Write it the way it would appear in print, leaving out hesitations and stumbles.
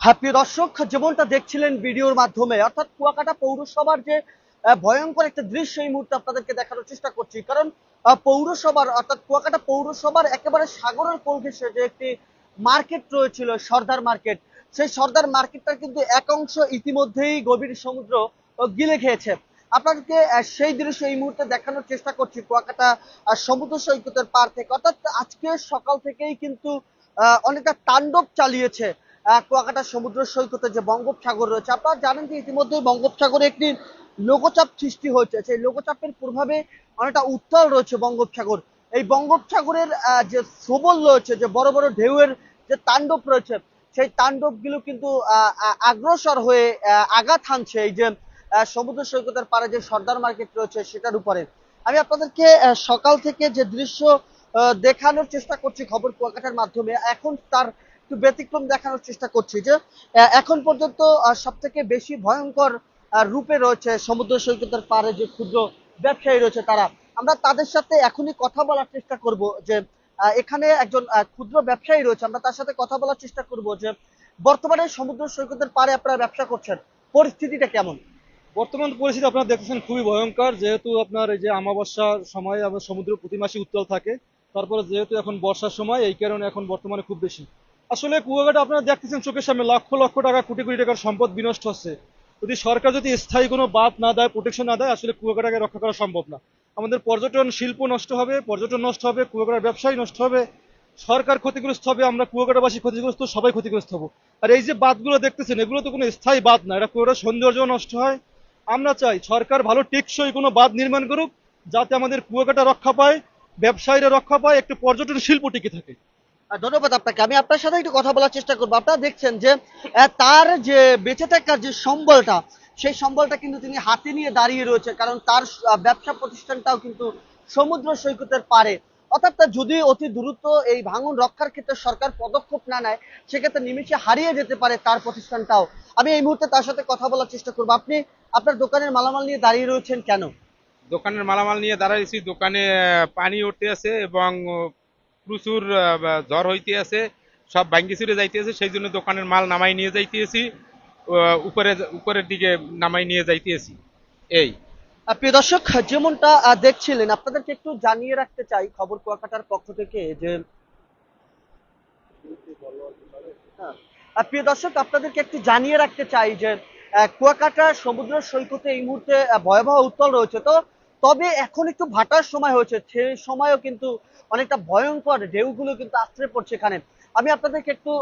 হ্যাঁ, প্রিয় দর্শক, যেমনটা দেখছিলেন ভিডিওর মাধ্যমে, অর্থাৎ কুয়াকাটা পৌরসভার যে ভয়ঙ্কর একটা দৃশ্য এই মুহূর্তে আপনাদেরকে দেখানোর চেষ্টা করছি। কারণ পৌরসভার অর্থাৎ কুয়াকাটা পৌরসভার একেবারে সাগরের কোল ঘেঁষে যে একটি মার্কেট রয়েছিল, সর্দার মার্কেট, সেই সর্দার মার্কেটটা কিন্তু এক অংশ ইতিমধ্যেই গভীর সমুদ্র গিলে খেয়েছে। আপনাদেরকে সেই দৃশ্য এই মুহূর্তে দেখানোর চেষ্টা করছি কুয়াকাটা সমুদ্র সৈকতের পার থেকে। অর্থাৎ আজকে সকাল থেকেই কিন্তু অনেকটা তাণ্ডব চালিয়েছে কুয়াকাটা সমুদ্র সৈকতে যে বঙ্গোপসাগর রয়েছে। আপনারা জানেন যে ইতিমধ্যে বঙ্গোপসাগরে একটি লঘুচাপ সৃষ্টি হয়েছে। সেই লঘুচাপের প্রভাবে অনেকটা উত্তাল রয়েছে বঙ্গোপসাগর। এই বঙ্গোপসাগরের যে প্রবল রয়েছে, যে বড় বড় ঢেউয়ের যে তাণ্ডব রয়েছে, সেই তাণ্ডবগুলো কিন্তু অগ্রসর হয়ে আঘাত হানছে এই যে সমুদ্র সৈকতের পাড়ে যে সর্দার মার্কেট রয়েছে সেটার উপরে। আমি আপনাদেরকে সকাল থেকে যে দৃশ্য দেখানোর চেষ্টা করছি খবর কুয়াকাটার মাধ্যমে, এখন তার একটু ব্যতিক্রম দেখানোর চেষ্টা করছি যে এখন পর্যন্ত সব থেকে বেশি ভয়ঙ্কর রূপে রয়েছে সমুদ্র সৈকতের পাড়ে যে ক্ষুদ্র ব্যবসায়ী রয়েছে তারা। আমরা তাদের সাথে এখনই কথা বলার চেষ্টা করব যে এখানে একজন ক্ষুদ্র ব্যবসায়ী রয়েছে, আমরা তার সাথে কথা বলার চেষ্টা করব যে বর্তমানে সমুদ্র সৈকতের পাড়ে আপনারা ব্যবসা করছেন, পরিস্থিতিটা কেমন? বর্তমান পরিস্থিতি আপনারা দেখতেছেন খুবই ভয়ঙ্কর। যেহেতু আপনার এই যে অমাবস্যার সময় আবার সমুদ্র প্রতি মাসে উত্তাল থাকে, তারপরে যেহেতু এখন বর্ষার সময়, এই কারণে এখন বর্তমানে খুব বেশি। আসলে কুয়াকাটা আপনারা দেখতেছেন চোখের সামনে লক্ষ লক্ষ টাকা, কোটি কোটি টাকার সম্পদ বিনষ্ট হচ্ছে। যদি সরকার যদি স্থায়ী কোনো বাঁধ না দেয়, প্রোটেকশন না দেয়, আসলে কুয়াকাটাকে রক্ষা করা সম্ভব না। আমাদের পর্যটন শিল্প নষ্ট হবে, পর্যটন নষ্ট হবে, কুয়াকাটার ব্যবসায় নষ্ট হবে, সরকার ক্ষতিগ্রস্ত হবে, আমরা কুয়াকাটাবাসী ক্ষতিগ্রস্ত, সবাই ক্ষতিগ্রস্ত হবো। আর এই যে বাঁধগুলো দেখতেছেন, এগুলো তো কোনো স্থায়ী বাঁধ না, এটা কুয়াকাটার সৌন্দর্য নষ্ট হয়। আমরা চাই সরকার ভালো টেকসই কোনো বাঁধ নির্মাণ করুক, যাতে আমাদের কুয়াকাটা রক্ষা পায়, ব্যবসায়ীরা রক্ষা পায়, একটা পর্যটন শিল্প টিকে থাকে। ধন্যবাদ আপনাকে। আমি আপনার সাথে একটু কথা বলার চেষ্টা করবো। আপনারা দেখছেন যে তার যে বেঁচে থাকার যে সম্বলটা, সেই সম্বলটা কিন্তু তিনি হাতে নিয়ে দাঁড়িয়ে রয়েছে, কারণ তার ব্যবসা প্রতিষ্ঠানটাও কিন্তু সমুদ্র সৈকতের পারে। অর্থাৎ যদি অতি দ্রুত এই ভাঙন রক্ষার ক্ষেত্রে সরকার পদক্ষেপ না নেয়, সেক্ষেত্রে নিমিষে হারিয়ে যেতে পারে তার প্রতিষ্ঠানটাও। আমি এই মুহূর্তে তার সাথে কথা বলার চেষ্টা করবো। আপনি আপনার দোকানের মালামাল নিয়ে দাঁড়িয়ে রয়েছেন কেন? দোকানের মালামাল নিয়ে দাঁড়াইছি। দোকানে পানি উঠতে আছে এবং প্রচুর ঝড় হইতে আছে, সব ভাঙ্গি চুরে যাইতেছে, সেই জন্য দোকানের মাল নামাই নিয়ে যাইতেছি, উপরে উপরের দিকে নামাই নিয়ে যাইতেছি। এই প্রিয় দর্শক, যেমনটা দেখছিলেন, আপনাদেরকে একটু জানিয়ে রাখতে চাই খবর কুয়াকাটার পক্ষ থেকে যে হ্যাঁ, প্রিয় দর্শক, আপনাদেরকে একটু জানিয়ে রাখতে চাই যে কুয়াকাটা সমুদ্র সৈকতে এই মুহূর্তে ভয়াবহ উত্তাল রয়েছে। তো তবে এখন একটু ভাটার সময় হয়েছে, সেই সময়ও কিন্তু অনেকটা ভয়ঙ্কর ঢেউগুলো কিন্তু আছড়ে পড়ছে এখানে। আমি আপনাদেরকে একটু